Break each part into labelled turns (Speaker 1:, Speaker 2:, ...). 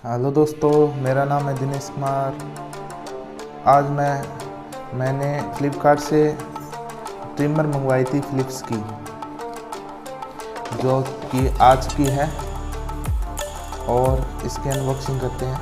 Speaker 1: Hello दोस्तों, मेरा नाम है दिनेश कुमार। आज मैंने फ़्लिपकार्ट से ट्रिमर मंगवाई थी फ़िलिप्स की, जो कि आज की है, और इसकी अनबॉक्सिंग करते हैं।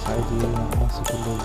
Speaker 1: शायद ये यहाँ से खुले।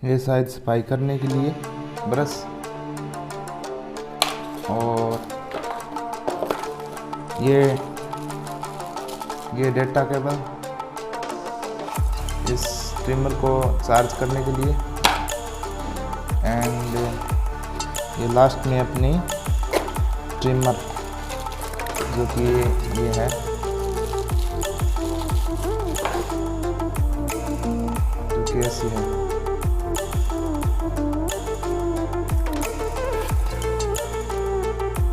Speaker 1: ये शायद सफाई करने के लिए ब्रश, और ये डेटा केबल इस ट्रिमर को चार्ज करने के लिए, एंड ये लास्ट में अपनी ट्रिमर जो कि ये है, जो कि ऐसी है।